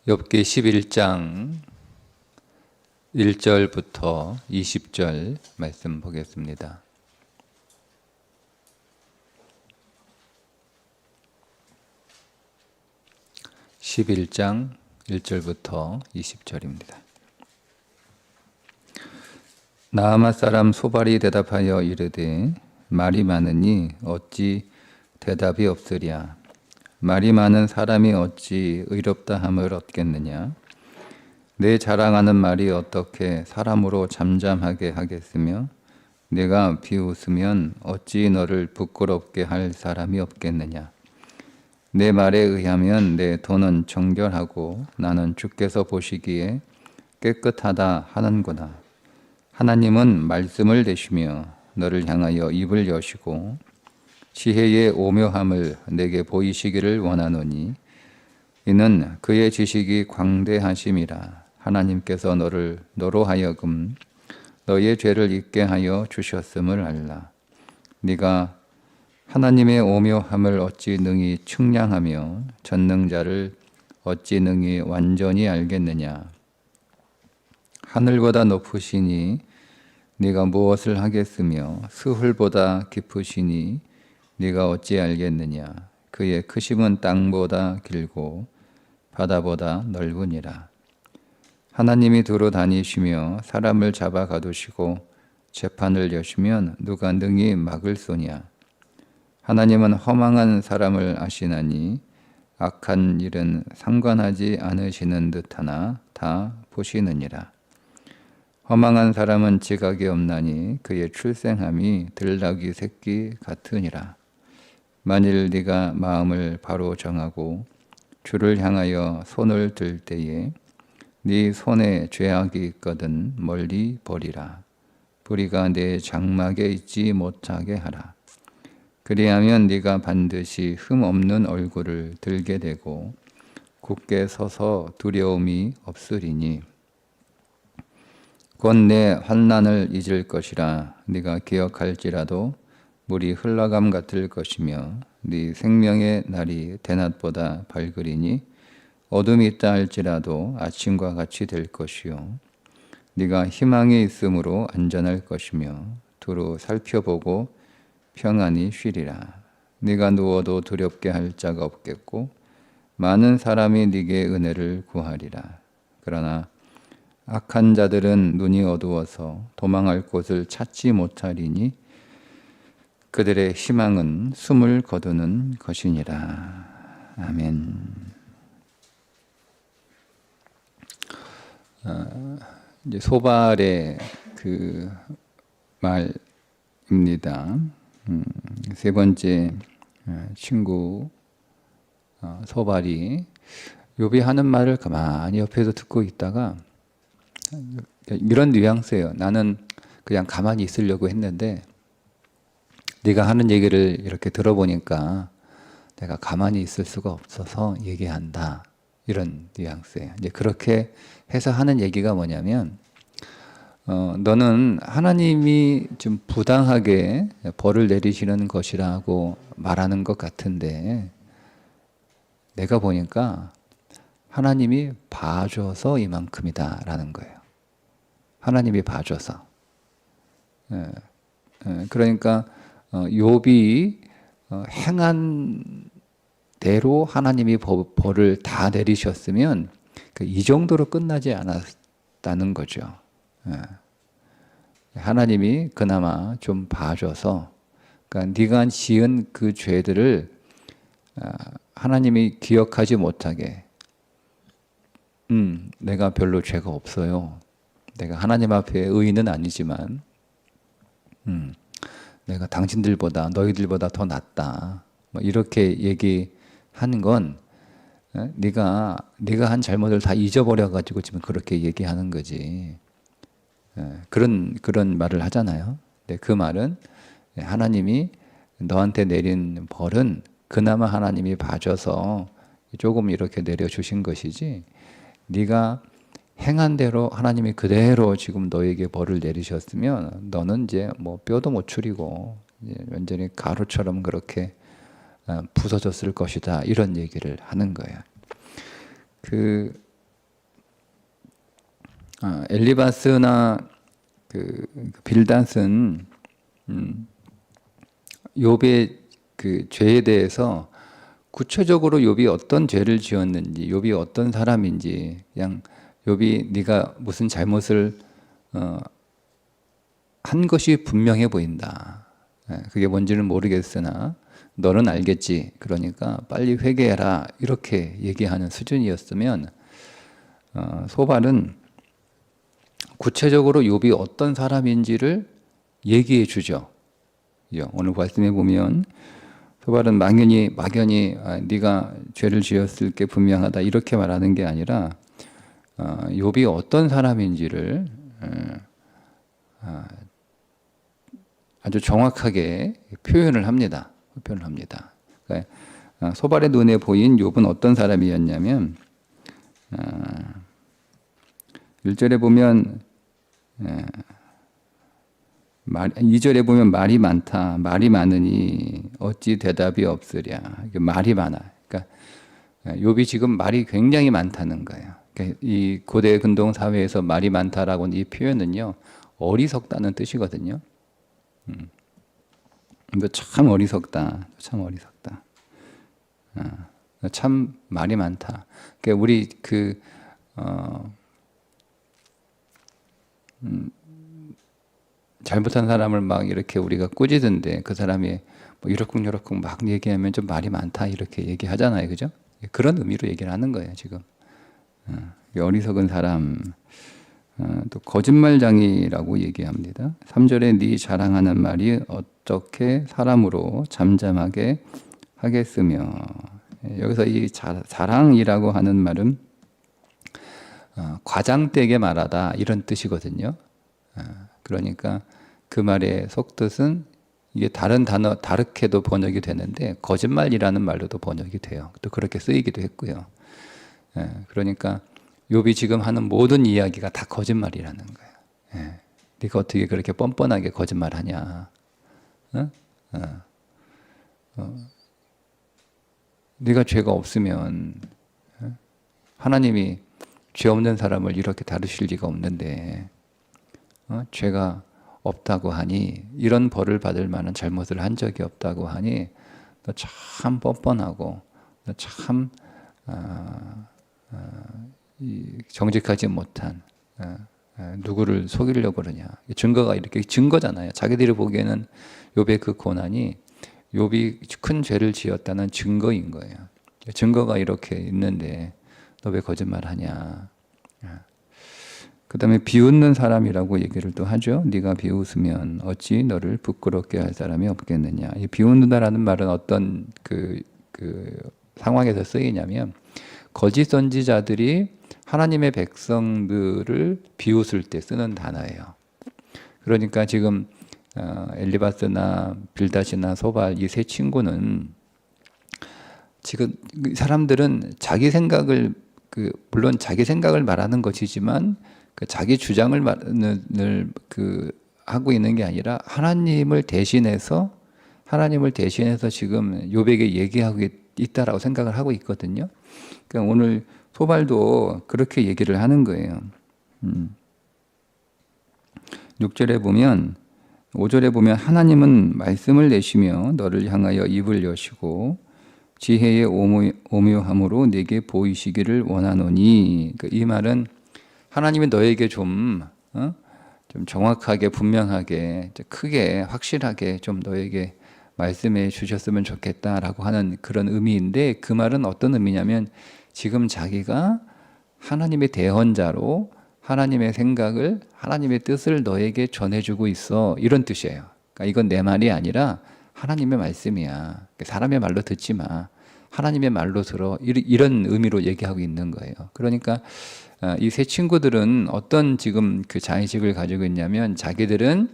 욥기 11장 1절부터 20절 말씀 보겠습니다. (11장) 1절부터 20절입니다. 나아마 사람 소발이 대답하여 이르되 말이 많으니 어찌 대답이 없으랴. 말이 많은 사람이 어찌 의롭다 함을 얻겠느냐. 내 자랑하는 말이 어떻게 사람으로 잠잠하게 하겠으며 내가 비웃으면 어찌 너를 부끄럽게 할 사람이 없겠느냐. 내 말에 의하면 내 돈은 정결하고 나는 주께서 보시기에 깨끗하다 하는구나. 하나님은 말씀을 대시며 너를 향하여 입을 여시고 지혜의 오묘함을 내게 보이시기를 원하노니 이는 그의 지식이 광대하심이라. 하나님께서 너로 하여금 너의 죄를 잊게 하여 주셨음을 알라. 네가 하나님의 오묘함을 어찌 능히 측량하며 전능자를 어찌 능히 완전히 알겠느냐. 하늘보다 높으시니 네가 무엇을 하겠으며 스훌보다 깊으시니 네가 어찌 알겠느냐. 그의 크심은 땅보다 길고 바다보다 넓으니라. 하나님이 두루 다니시며 사람을 잡아 가두시고 재판을 여시면 누가 능히 막을 소냐. 하나님은 허망한 사람을 아시나니 악한 일은 상관하지 않으시는 듯하나 다 보시느니라. 허망한 사람은 지각이 없나니 그의 출생함이 들나귀 새끼 같으니라. 만일 네가 마음을 바로 정하고 주를 향하여 손을 들 때에 네 손에 죄악이 있거든 멀리 버리라. 불의가 내 장막에 있지 못하게 하라. 그리하면 네가 반드시 흠 없는 얼굴을 들게 되고 굳게 서서 두려움이 없으리니 곧 내 환난을 잊을 것이라. 네가 기억할지라도 물이 흘러감 같을 것이며 네 생명의 날이 대낮보다 밝으리니 어둠이 있다 할지라도 아침과 같이 될 것이요 네가 희망이 있으므로 안전할 것이며 두루 살펴보고 평안히 쉬리라. 네가 누워도 두렵게 할 자가 없겠고 많은 사람이 네게 은혜를 구하리라. 그러나 악한 자들은 눈이 어두워서 도망할 곳을 찾지 못하리니 그들의 희망은 숨을 거두는 것이니라. 아멘. 이제 소발의 그 말입니다. 세 번째 친구 소발이 욥이 하는 말을 가만히 옆에서 듣고 있다가 이런 뉘앙스예요. 나는 그냥 가만히 있으려고 했는데 네가 하는 얘기를 이렇게 들어보니까 내가 가만히 있을 수가 없어서 얘기한다. 이런 뉘앙스예요. 이제 그렇게 해서 하는 얘기가 뭐냐면 너는 하나님이 좀 부당하게 벌을 내리시는 것이라고 말하는 것 같은데 내가 보니까 하나님이 봐줘서 이만큼이다 라는 거예요. 하나님이 봐줘서. 그러니까 욥이 행한 대로 하나님이 벌을 다 내리셨으면 이 정도로 끝나지 않았다는 거죠. 하나님이 그나마 좀 봐줘서 그러니까 네가 지은 그 죄들을 하나님이 기억하지 못하게 내가 별로 죄가 없어요. 내가 하나님 앞에 의인은 아니지만 내가 당신들보다 너희들보다 더 낫다. 뭐 이렇게 얘기하는 건 네가 한 잘못을 다 잊어버려 가지고 지금 그렇게 얘기하는 거지. 그런 말을 하잖아요. 근데 그 말은 하나님이 너한테 내린 벌은 그나마 하나님이 봐줘서 조금 이렇게 내려주신 것이지 네가 행한 대로 하나님이 그대로 지금 너에게 벌을 내리셨으면 너는 이제 뭐 뼈도 못 추리고 완전히 가루처럼 그렇게 부서졌을 것이다. 이런 얘기를 하는 거예요. 그 엘리바스나 그 빌닷은 욥의 그 죄에 대해서 구체적으로 욥이 어떤 죄를 지었는지, 욥이 어떤 사람인지, 그냥 욥이 네가 무슨 잘못을 한 것이 분명해 보인다. 그게 뭔지는 모르겠으나 너는 알겠지. 그러니까 빨리 회개해라. 이렇게 얘기하는 수준이었으면 소발은 구체적으로 욥이 어떤 사람인지를 얘기해 주죠. 오늘 말씀해 보면 소발은 막연히 네가 죄를 지었을 게 분명하다 이렇게 말하는 게 아니라 욥이 어떤 사람인지를 아주 정확하게 표현을 합니다. 그러니까 소발의 눈에 보인 욥은 어떤 사람이었냐면 1절에 보면 2절에 보면 말이 많다. 말이 많으니 어찌 대답이 없으랴. 말이 많아. 그러니까 욥이 지금 말이 굉장히 많다는 거예요. 그러니까 이 고대 근동 사회에서 말이 많다라고 하는 이 표현은요. 어리석다는 뜻이거든요. 너 참 어리석다. 참 말이 많다. 그러니까 우리 잘못한 사람을 막 이렇게 우리가 꾸짖은데 그 사람이 뭐 이러쿵저러쿵 막 얘기하면 좀 말이 많다 이렇게 얘기하잖아요, 그죠? 그런 의미로 얘기를 하는 거예요, 지금. 어리석은 사람, 또 거짓말장이라고 얘기합니다. 3절에 네 자랑하는 말이 어떻게 사람으로 잠잠하게 하겠으며, 여기서 이 자랑이라고 하는 말은 과장되게 말하다 이런 뜻이거든요. 그러니까 그 말의 속뜻은 이게 다른 단어 다르게도 번역이 되는데 거짓말이라는 말로도 번역이 돼요. 또 그렇게 쓰이기도 했고요. 그러니까 욥이 지금 하는 모든 이야기가 다 거짓말이라는 거예요. 네가 어떻게 그렇게 뻔뻔하게 거짓말하냐? 네가 죄가 없으면 하나님이 죄 없는 사람을 이렇게 다루실 리가 없는데 죄가 없다고 하니 이런 벌을 받을 만한 잘못을 한 적이 없다고 하니 너 참 뻔뻔하고 너 참 정직하지 못한 누구를 속이려고 그러냐. 증거가 이렇게 증거잖아요. 자기들이 보기에는 욥의 그 고난이 욥이 큰 죄를 지었다는 증거인 거예요. 증거가 이렇게 있는데 너 왜 거짓말하냐. 그 다음에 비웃는 사람이라고 얘기를 또 하죠. 네가 비웃으면 어찌 너를 부끄럽게 할 사람이 없겠느냐. 이 비웃는다라는 말은 어떤 그 상황에서 쓰이냐면 거짓 선지자들이 하나님의 백성들을 비웃을 때 쓰는 단어예요. 그러니까 지금 엘리바스나 빌닷이나 소발 이 세 친구는 지금 사람들은 자기 생각을 물론 자기 생각을 말하는 것이지만 자기 주장을 하고 있는 게 아니라 하나님을 대신해서 지금 욥에게 얘기하고 있다라고 생각을 하고 있거든요. 그러니까 오늘 소발도 그렇게 얘기를 하는 거예요. 6절에 보면 5절에 보면 하나님은 말씀을 내시며 너를 향하여 입을 여시고 지혜의 오묘함으로 내게 보이시기를 원하노니. 이 말은 하나님이 너에게 좀 정확하게 분명하게 크게 확실하게 좀 너에게 말씀해 주셨으면 좋겠다라고 하는 그런 의미인데 그 말은 어떤 의미냐면 지금 자기가 하나님의 대언자로 하나님의 생각을 하나님의 뜻을 너에게 전해주고 있어 이런 뜻이에요. 그러니까 이건 내 말이 아니라 하나님의 말씀이야. 사람의 말로 듣지 마. 하나님의 말로 들어. 이런 의미로 얘기하고 있는 거예요. 그러니까 이 세 친구들은 어떤 지금 그 자의식을 가지고 있냐면 자기들은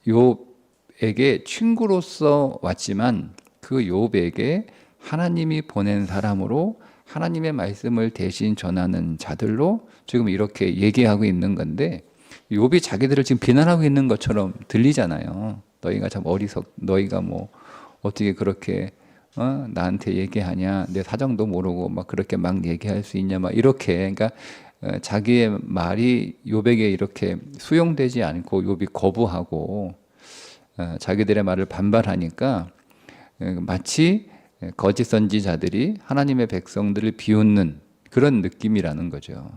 욥에게 친구로서 왔지만 그 욥에게 하나님이 보낸 사람으로 하나님의 말씀을 대신 전하는 자들로 지금 이렇게 얘기하고 있는 건데 욥이 자기들을 지금 비난하고 있는 것처럼 들리잖아요. 너희가 참 너희가 뭐 어떻게 그렇게 나한테 얘기하냐, 내 사정도 모르고 막 그렇게 막 얘기할 수 있냐, 막 이렇게. 그러니까 자기의 말이 욥에게 이렇게 수용되지 않고 욥이 거부하고 자기들의 말을 반발하니까 마치 거짓 선지자들이 하나님의 백성들을 비웃는 그런 느낌이라는 거죠.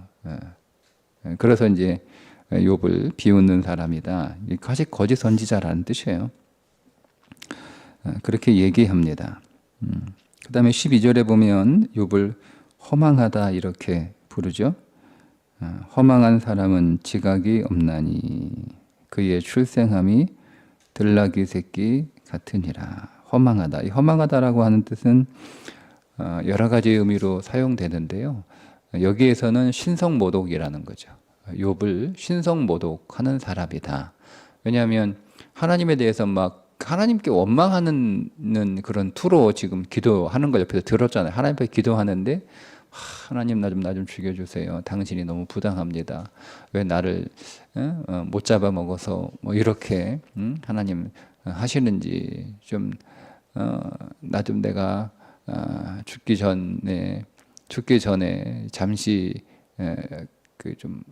그래서 이제 욥을 비웃는 사람이다. 사실 거짓 선지자라는 뜻이에요. 그렇게 얘기합니다. 그 다음에 12절에 보면 욥을 허망하다 이렇게 부르죠. 허망한 사람은 지각이 없나니 그의 출생함이 들나귀 새끼 같으니라. 허망하다. 이 허망하다라고 하는 뜻은 여러 가지 의미로 사용되는데요. 여기에서는 신성모독이라는 거죠. 욥을 신성모독하는 사람이다. 왜냐하면 하나님에 대해서 막 하나님께 원망하는 그런 투로 지금 기도하는 걸 옆에서 들었잖아요. 하나님 앞에 기도하는데 하나님 나 좀 죽여주세요. 당신이 너무 부당합니다. 왜 나를 못 잡아먹어서 뭐 이렇게 하나님 하시는지 좀 나 좀 내가 죽기 전에 잠시 그 좀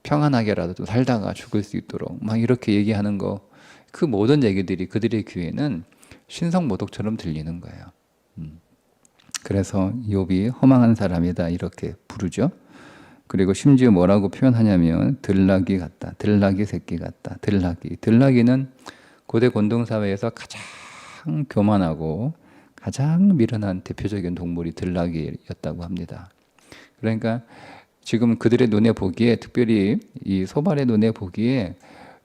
평안하게라도 좀 살다가 죽을 수 있도록 막 이렇게 얘기하는 거, 그 모든 얘기들이 그들의 귀에는 신성모독처럼 들리는 거예요. 그래서 욥이 허망한 사람이다 이렇게 부르죠. 그리고 심지어 뭐라고 표현하냐면 들나귀 같다, 들나귀 새끼 같다. 들나귀는 고대 곤동사회에서 가장 교만하고 가장 미련한 대표적인 동물이 들나귀였다고 합니다. 그러니까 지금 그들의 눈에 보기에, 특별히 이 소발의 눈에 보기에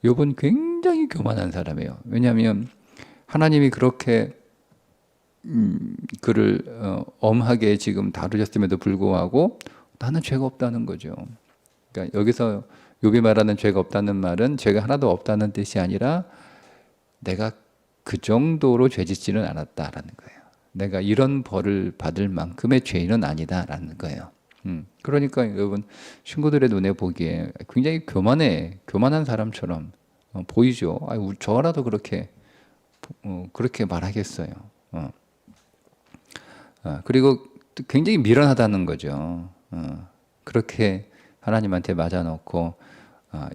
욥은 굉장히 교만한 사람이에요. 왜냐하면 하나님이 그렇게 그를 엄하게 지금 다루셨음에도 불구하고 나는 죄가 없다는 거죠. 그러니까 여기서 욥이 말하는 죄가 없다는 말은 죄가 하나도 없다는 뜻이 아니라 내가 그 정도로 죄짓지는 않았다라는 거예요. 내가 이런 벌을 받을 만큼의 죄인은 아니다라는 거예요. 그러니까 여러분 친구들의 눈에 보기에 굉장히 교만한 사람처럼 보이죠. 저라도 그렇게 말하겠어요. 그리고 굉장히 미련하다는 거죠. 그렇게 하나님한테 맞아놓고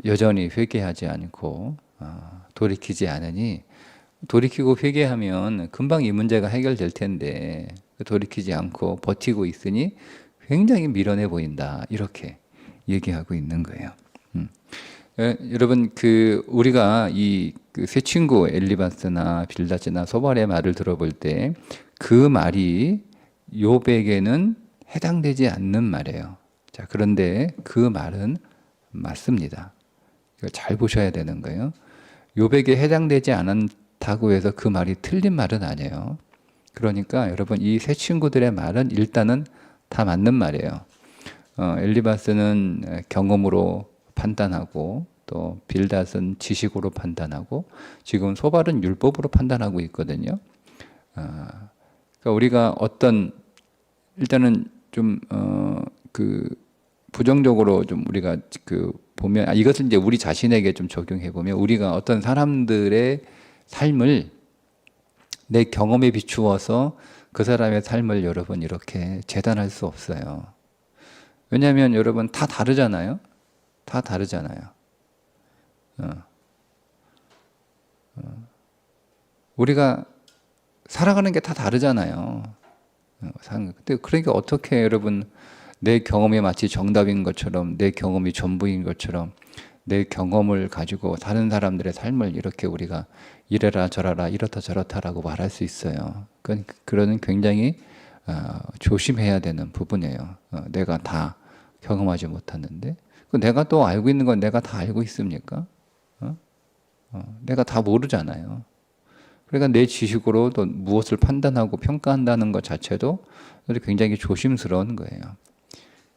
여전히 회개하지 않고 돌이키지 않으니, 돌이키고 회개하면 금방 이 문제가 해결될 텐데 돌이키지 않고 버티고 있으니 굉장히 미련해 보인다 이렇게 얘기하고 있는 거예요. 여러분 우리가 이 세 친구 엘리바스나 빌닷이나 소발의 말을 들어볼 때 그 말이 욥에게는 해당되지 않는 말이에요. 자, 그런데 그 말은 맞습니다. 이걸 잘 보셔야 되는 거예요. 욥에게 해당되지 않다고 해서 그 말이 틀린 말은 아니에요. 그러니까 여러분 이 세 친구들의 말은 일단은 다 맞는 말이에요. 엘리바스는 경험으로 판단하고, 또 빌닷은 지식으로 판단하고, 지금 소발은 율법으로 판단하고 있거든요. 그러니까 우리가 일단은 좀 부정적으로 좀 우리가 보면, 이것을 이제 우리 자신에게 좀 적용해 보면, 우리가 어떤 사람들의 삶을 내 경험에 비추어서 그 사람의 삶을 여러분 이렇게 재단할 수 없어요. 왜냐하면 여러분 다 다르잖아요. 다 다르잖아요. 우리가 살아가는 게 다 다르잖아요. 근데 그러니까 어떻게 여러분 내 경험이 마치 정답인 것처럼, 내 경험이 전부인 것처럼 내 경험을 가지고 다른 사람들의 삶을 이렇게 우리가 이래라 저래라 이렇다 저렇다라고 말할 수 있어요. 그거는 굉장히 조심해야 되는 부분이에요. 내가 다 경험하지 못하는데, 내가 또 알고 있는 건 내가 다 알고 있습니까? 내가 다 모르잖아요. 그러니까 내 지식으로 또 무엇을 판단하고 평가한다는 것 자체도 굉장히 조심스러운 거예요.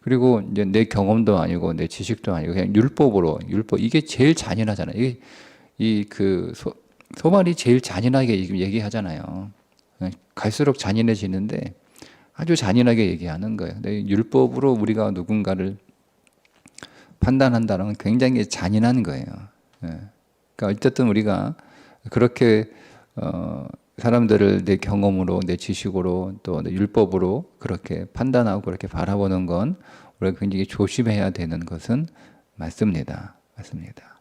그리고 이제 내 경험도 아니고 내 지식도 아니고 그냥 율법, 이게 제일 잔인하잖아요. 소발이 제일 잔인하게 얘기하잖아요. 갈수록 잔인해지는데 아주 잔인하게 얘기하는 거예요. 근데 율법으로 우리가 누군가를 판단한다는 건 굉장히 잔인한 거예요. 그러니까 어쨌든 우리가 그렇게 사람들을 내 경험으로, 내 지식으로, 또 내 율법으로 그렇게 판단하고 그렇게 바라보는 건 우리가 굉장히 조심해야 되는 것은 맞습니다. 맞습니다.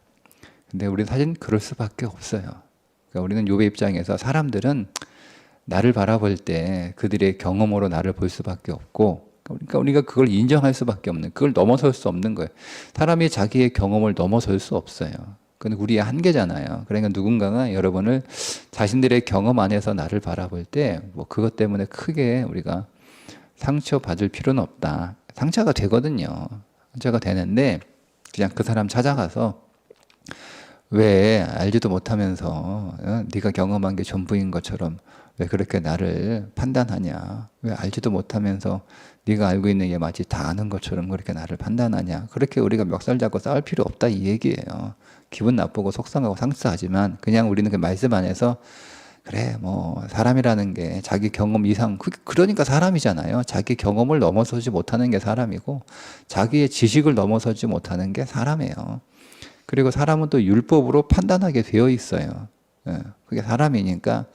근데 우리는 사실 그럴 수밖에 없어요. 그러니까 우리는 욥의 입장에서 사람들은 나를 바라볼 때 그들의 경험으로 나를 볼 수밖에 없고, 그러니까 우리가 그걸 인정할 수밖에 없는, 그걸 넘어설 수 없는 거예요. 사람이 자기의 경험을 넘어설 수 없어요. 그건 우리의 한계잖아요. 그러니까 누군가가 여러분을 자신들의 경험 안에서 나를 바라볼 때 뭐 그것 때문에 크게 우리가 상처받을 필요는 없다. 상처가 되거든요. 상처가 되는데 그냥 그 사람 찾아가서 왜 알지도 못하면서 네가 경험한 게 전부인 것처럼 왜 그렇게 나를 판단하냐? 왜 알지도 못하면서 네가 알고 있는 게 마치 다 아는 것처럼 그렇게 나를 판단하냐? 그렇게 우리가 멱살 잡고 싸울 필요 없다 이 얘기예요. 기분 나쁘고 속상하고 상처하지만 그냥 우리는 그 말씀 안에서 그래 뭐 사람이라는 게 자기 경험 이상 그러니까 사람이잖아요. 자기 경험을 넘어서지 못하는 게 사람이고 자기의 지식을 넘어서지 못하는 게 사람이에요. 그리고 사람은 또 율법으로 판단하게 되어 있어요. 그게 사람이니까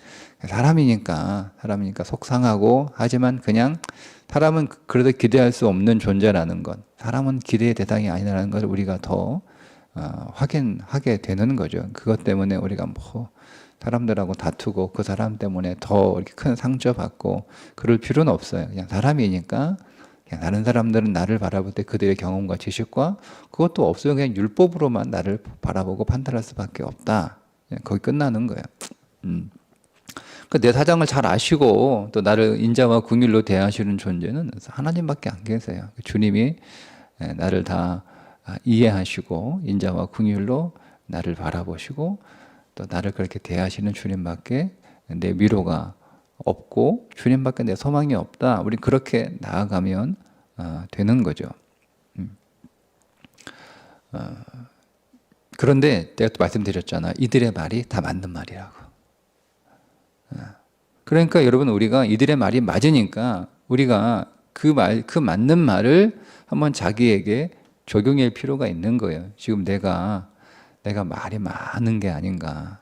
속상하고 하지만 그냥 사람은 그래도 기대할 수 없는 존재라는 것, 사람은 기대의 대상이 아니라는 것을 우리가 더 확인하게 되는 거죠. 그것 때문에 우리가 뭐 사람들하고 다투고 그 사람 때문에 더 이렇게 큰 상처받고 그럴 필요는 없어요. 그냥 사람이니까 그냥 다른 사람들은 나를 바라볼 때 그들의 경험과 지식과 그것도 없어요. 그냥 율법으로만 나를 바라보고 판단할 수밖에 없다. 거기 끝나는 거예요. 내 사정을 잘 아시고 또 나를 인자와 긍휼로 대하시는 존재는 하나님밖에 안 계세요. 주님이 나를 다 이해하시고 인자와 긍휼로 나를 바라보시고 또 나를 그렇게 대하시는 주님밖에 내 위로가 없고 주님밖에 내 소망이 없다. 우리 그렇게 나아가면 되는 거죠. 그런데 내가 또 말씀드렸잖아. 이들의 말이 다 맞는 말이라고. 그러니까 여러분 우리가 이들의 말이 맞으니까 우리가 그 맞는 말을 한번 자기에게 적용할 필요가 있는 거예요. 지금 내가 말이 많은 게 아닌가.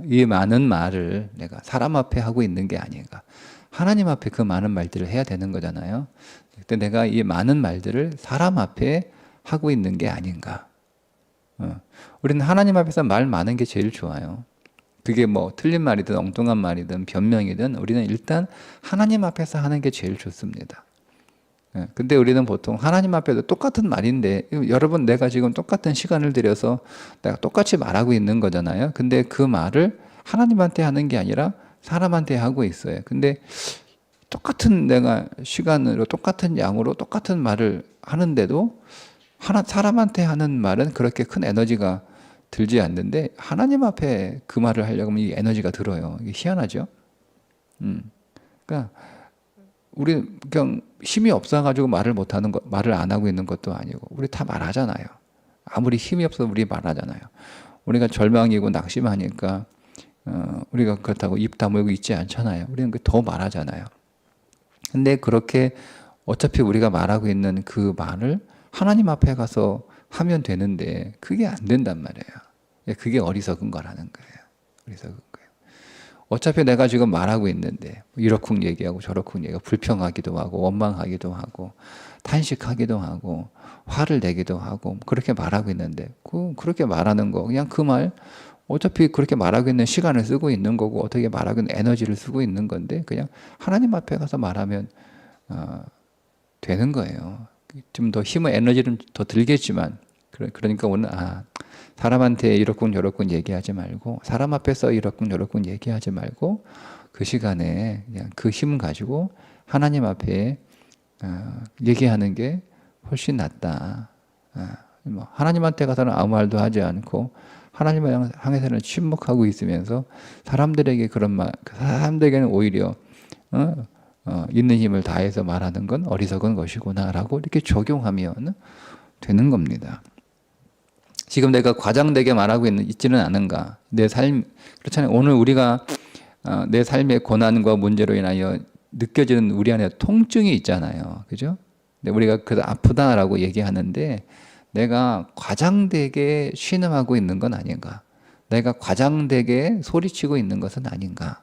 이 많은 말을 내가 사람 앞에 하고 있는 게 아닌가. 하나님 앞에 그 많은 말들을 해야 되는 거잖아요. 근데 내가 이 많은 말들을 사람 앞에 하고 있는 게 아닌가. 우리는 하나님 앞에서 말 많은 게 제일 좋아요. 그게 뭐 틀린 말이든 엉뚱한 말이든 변명이든 우리는 일단 하나님 앞에서 하는 게 제일 좋습니다. 근데 우리는 보통 하나님 앞에도 똑같은 말인데, 여러분 내가 지금 똑같은 시간을 들여서 내가 똑같이 말하고 있는 거잖아요. 근데 그 말을 하나님한테 하는 게 아니라 사람한테 하고 있어요. 근데 똑같은 내가 시간으로 똑같은 양으로 똑같은 말을 하는데도 사람한테 하는 말은 그렇게 큰 에너지가 들지 않는데 하나님 앞에 그 말을 하려고 하면 이 에너지가 들어요. 이게 희한하죠? 그러니까 우리 그냥 힘이 없어가지고 말을 안 하고 있는 것도 아니고 우리 다 말하잖아요. 아무리 힘이 없어도 우리 말하잖아요. 우리가 절망이고 낙심하니까 우리가 그렇다고 입 다물고 있지 않잖아요. 우리는 더 말하잖아요. 근데 그렇게 어차피 우리가 말하고 있는 그 말을 하나님 앞에 가서 하면 되는데 그게 안 된단 말이에요. 그게 어리석은 거라는 거예요. 어리석은 거예요. 어차피 내가 지금 말하고 있는데 이러쿵 얘기하고 저러쿵 얘기하고 불평하기도 하고 원망하기도 하고 탄식하기도 하고 화를 내기도 하고 그렇게 말하고 있는데 그렇게 말하는 거 그냥 그 말 어차피 그렇게 말하고 있는 시간을 쓰고 있는 거고 어떻게 말하고 있는 에너지를 쓰고 있는 건데 그냥 하나님 앞에 가서 말하면 되는 거예요. 좀 더 힘의 에너지는 더 들겠지만 그러니까 오늘 사람한테 이렇군 저렇군 얘기하지 말고 사람 앞에서 이렇군 저렇군 얘기하지 말고 그 시간에 그냥 그 힘 가지고 하나님 앞에 얘기하는 게 훨씬 낫다. 뭐 하나님한테 가서는 아무 말도 하지 않고 하나님을 향해서는 침묵하고 있으면서 사람들에게 그런 말, 사람들에게는 오히려 있는 힘을 다해서 말하는 건 어리석은 것이구나라고 이렇게 적용하면 되는 겁니다. 지금 내가 과장되게 말하고 있지는 않은가? 내 삶, 그렇잖아요. 오늘 우리가 내 삶의 고난과 문제로 인하여 느껴지는 우리 안에 통증이 있잖아요. 그죠? 근데 우리가 그래서 아프다라고 얘기하는데 내가 과장되게 신음하고 있는 건 아닌가? 내가 과장되게 소리치고 있는 것은 아닌가?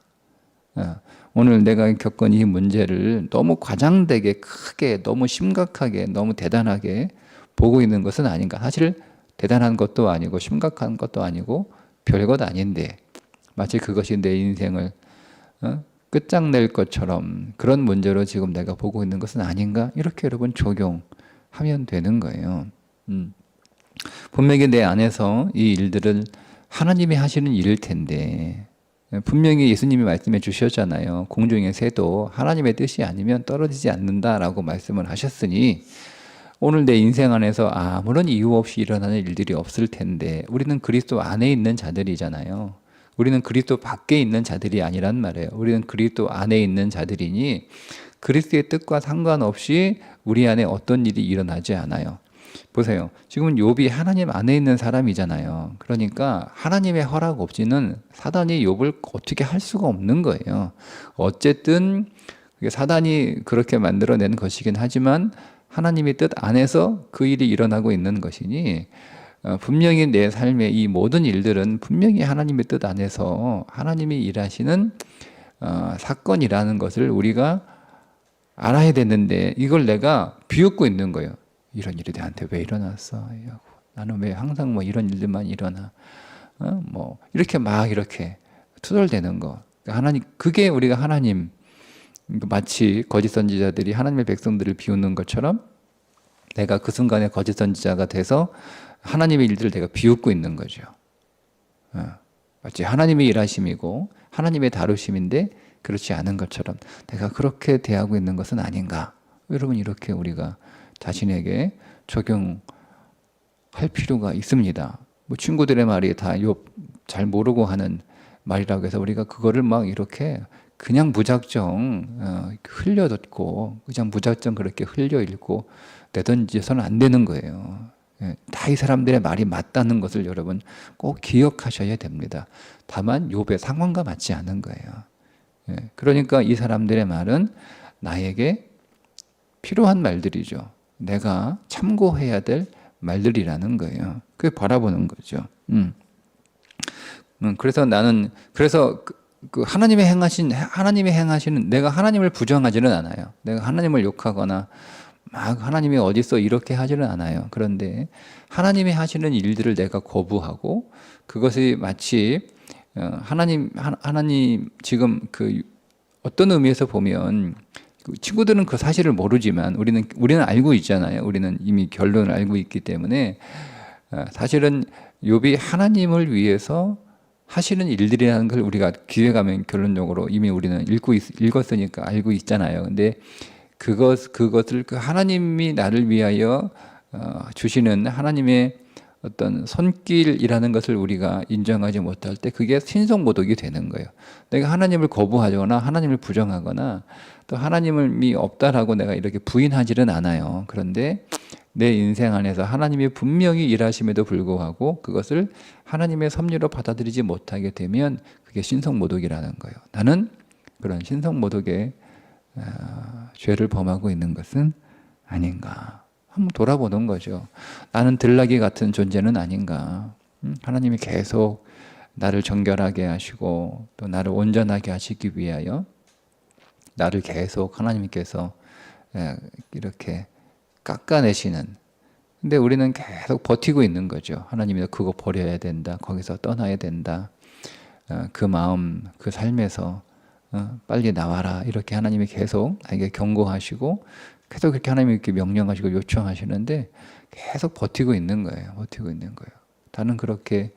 오늘 내가 겪은 이 문제를 너무 과장되게 크게 너무 심각하게 너무 대단하게 보고 있는 것은 아닌가. 사실 대단한 것도 아니고 심각한 것도 아니고 별것 아닌데 마치 그것이 내 인생을 끝장낼 것처럼 그런 문제로 지금 내가 보고 있는 것은 아닌가. 이렇게 여러분 적용하면 되는 거예요. 분명히 내 안에서 이 일들은 하나님이 하시는 일일 텐데 분명히 예수님이 말씀해 주셨잖아요. 공중의 새도 하나님의 뜻이 아니면 떨어지지 않는다라고 말씀을 하셨으니 오늘 내 인생 안에서 아무런 이유 없이 일어나는 일들이 없을 텐데 우리는 그리스도 안에 있는 자들이잖아요. 우리는 그리스도 밖에 있는 자들이 아니란 말이에요. 우리는 그리스도 안에 있는 자들이니 그리스도의 뜻과 상관없이 우리 안에 어떤 일이 일어나지 않아요. 보세요. 지금은 욥이 하나님 안에 있는 사람이잖아요. 그러니까 하나님의 허락 없이는 사단이 욥을 어떻게 할 수가 없는 거예요. 어쨌든 사단이 그렇게 만들어낸 것이긴 하지만 하나님의 뜻 안에서 그 일이 일어나고 있는 것이니 분명히 내 삶의 이 모든 일들은 분명히 하나님의 뜻 안에서 하나님이 일하시는 사건이라는 것을 우리가 알아야 되는데 이걸 내가 비웃고 있는 거예요. 이런 일이 나한테 왜 일어났어? 나는 왜 항상 뭐 이런 일들만 일어나? 뭐 이렇게 막 이렇게 투덜대는 거. 하나님, 그게 우리가 하나님, 마치 거짓 선지자들이 하나님의 백성들을 비웃는 것처럼 내가 그 순간에 거짓 선지자가 돼서 하나님의 일들을 내가 비웃고 있는 거죠. 마치 하나님의 일하심이고 하나님의 다루심인데 그렇지 않은 것처럼 내가 그렇게 대하고 있는 것은 아닌가. 여러분, 이렇게 우리가 자신에게 적용할 필요가 있습니다. 뭐 친구들의 말이 다 욥 잘 모르고 하는 말이라고 해서 우리가 그거를 막 이렇게 그냥 무작정 흘려듣고 그냥 무작정 그렇게 흘려 읽고 내던져서는 안 되는 거예요. 다 이 사람들의 말이 맞다는 것을 여러분 꼭 기억하셔야 됩니다. 다만 욥의 상황과 맞지 않은 거예요. 그러니까 이 사람들의 말은 나에게 필요한 말들이죠. 내가 참고해야 될 말들이라는 거예요. 그게 바라보는 거죠. 그래서 나는 그 하나님이 행하시는 내가 하나님을 부정하지는 않아요. 내가 하나님을 욕하거나 막 하나님이 어디 있어 이렇게 하지는 않아요. 그런데 하나님이 하시는 일들을 내가 거부하고 그것이 마치 하나님 지금 그 어떤 의미에서 보면 친구들은 그 사실을 모르지만 우리는 알고 있잖아요. 우리는 이미 결론을 알고 있기 때문에 사실은 욥이 하나님을 위해서 하시는 일들이라는 걸 우리가 기회 가면 결론적으로 이미 우리는 읽었으니까 알고 있잖아요. 근데 그것을 그 하나님이 나를 위하여 주시는 하나님의 어떤 손길이라는 것을 우리가 인정하지 못할 때 그게 신성모독이 되는 거예요. 내가 하나님을 거부하거나 하나님을 부정하거나 또 하나님이 없다라고 내가 이렇게 부인하지는 않아요. 그런데 내 인생 안에서 하나님이 분명히 일하심에도 불구하고 그것을 하나님의 섭리로 받아들이지 못하게 되면 그게 신성모독이라는 거예요. 나는 그런 신성모독의 죄를 범하고 있는 것은 아닌가. 한번 돌아보는 거죠. 나는 들나귀 같은 존재는 아닌가. 하나님이 계속 나를 정결하게 하시고 또 나를 온전하게 하시기 위하여 나를 계속 하나님께서 이렇게 깎아내시는. 근데 우리는 계속 버티고 있는 거죠. 하나님이 그거 버려야 된다. 거기서 떠나야 된다. 그 마음, 그 삶에서 빨리 나와라. 이렇게 하나님이 계속 나에게 경고하시고 계속 그렇게 하나님이 이렇게 명령하시고 요청하시는데 계속 버티고 있는 거예요. 버티고 있는 거예요. 나는 그렇게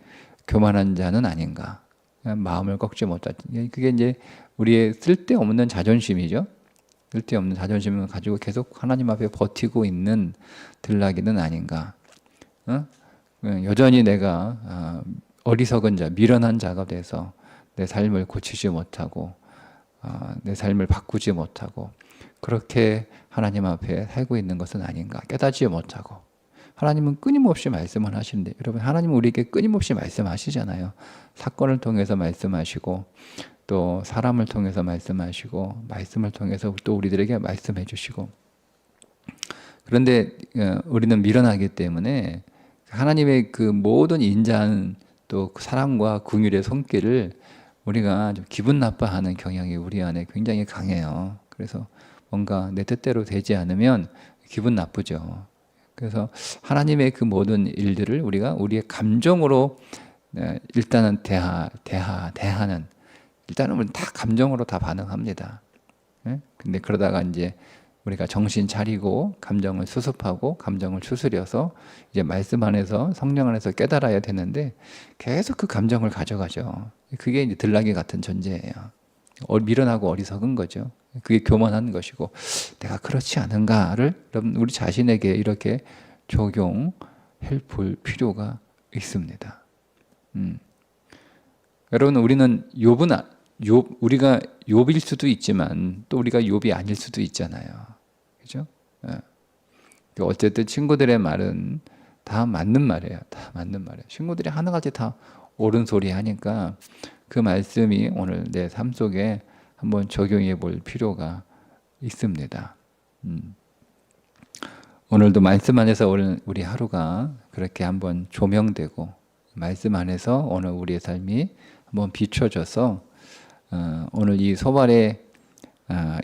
교만한 자는 아닌가. 마음을 꺾지 못하지. 그게 이제 우리의 쓸데없는 자존심이죠. 쓸데없는 자존심을 가지고 계속 하나님 앞에 버티고 있는 들나귀는 아닌가. 여전히 내가 어리석은 자, 미련한 자가 돼서 내 삶을 고치지 못하고 내 삶을 바꾸지 못하고 그렇게 하나님 앞에 살고 있는 것은 아닌가. 깨닫지 못하고. 하나님은 끊임없이 말씀을 하시는데 여러분, 하나님은 우리에게 끊임없이 말씀하시잖아요. 사건을 통해서 말씀하시고 또 사람을 통해서 말씀하시고 말씀을 통해서 또 우리들에게 말씀해 주시고. 그런데 우리는 미련하기 때문에 하나님의 그 모든 인자한 또 사랑과 긍휼의 손길을 우리가 좀 기분 나빠하는 경향이 우리 안에 굉장히 강해요. 그래서 뭔가 내 뜻대로 되지 않으면 기분 나쁘죠. 그래서 하나님의 그 모든 일들을 우리가 우리의 감정으로 일단은 대하는, 일단은 우리는 다 감정으로 다 반응합니다. 근데 그러다가 이제 우리가 정신 차리고 감정을 수습하고 감정을 추스려서 이제 말씀 안에서 성령 안에서 깨달아야 되는데 계속 그 감정을 가져가죠. 그게 이제 들나귀 같은 존재예요. 미련하고 어리석은 거죠. 그게 교만한 것이고, 내가 그렇지 않은가를 여러분 우리 자신에게 이렇게 적용해 볼 필요가 있습니다. 여러분, 우리는 우리가 욥일 수도 있지만 또 우리가 욥이 아닐 수도 있잖아요. 그죠? 어쨌든 친구들의 말은 다 맞는 말이에요. 다 맞는 말이에요. 친구들이 하나같이 다 옳은 소리 하니까 그 말씀이 오늘 내 삶 속에 한번 적용해 볼 필요가 있습니다. 오늘도 말씀 안에서 우리 하루가 그렇게 한번 조명되고 말씀 안에서 오늘 우리의 삶이 한번 비춰져서 오늘 이 소발의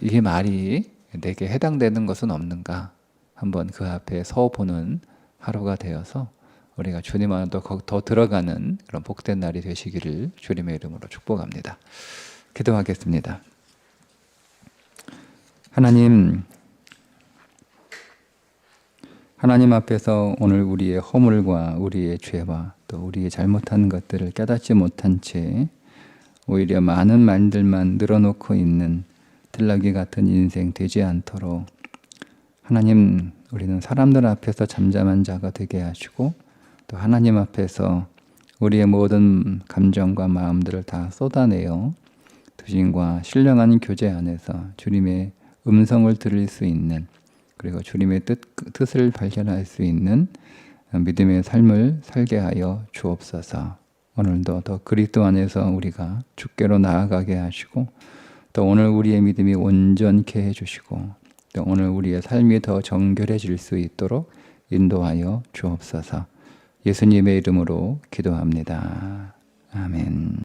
이 말이 내게 해당되는 것은 없는가 한번 그 앞에 서보는 하루가 되어서 우리가 주님 안에 더 들어가는 그런 복된 날이 되시기를 주님의 이름으로 축복합니다. 기도하겠습니다. 하나님 앞에서 오늘 우리의 허물과 우리의 죄와 또 우리의 잘못한 것들을 깨닫지 못한 채 오히려 많은 말들만 늘어놓고 있는 들나귀 같은 인생 되지 않도록 하나님, 우리는 사람들 앞에서 잠잠한 자가 되게 하시고 또 하나님 앞에서 우리의 모든 감정과 마음들을 다 쏟아내어 주님과 신령한 교제 안에서 주님의 음성을 들을 수 있는, 그리고 주님의 뜻을 발견할 수 있는 믿음의 삶을 살게 하여 주옵소서. 오늘도 더 그리스도 안에서 우리가 주께로 나아가게 하시고 또 오늘 우리의 믿음이 온전케 해주시고 또 오늘 우리의 삶이 더 정결해질 수 있도록 인도하여 주옵소서. 예수님의 이름으로 기도합니다. 아멘.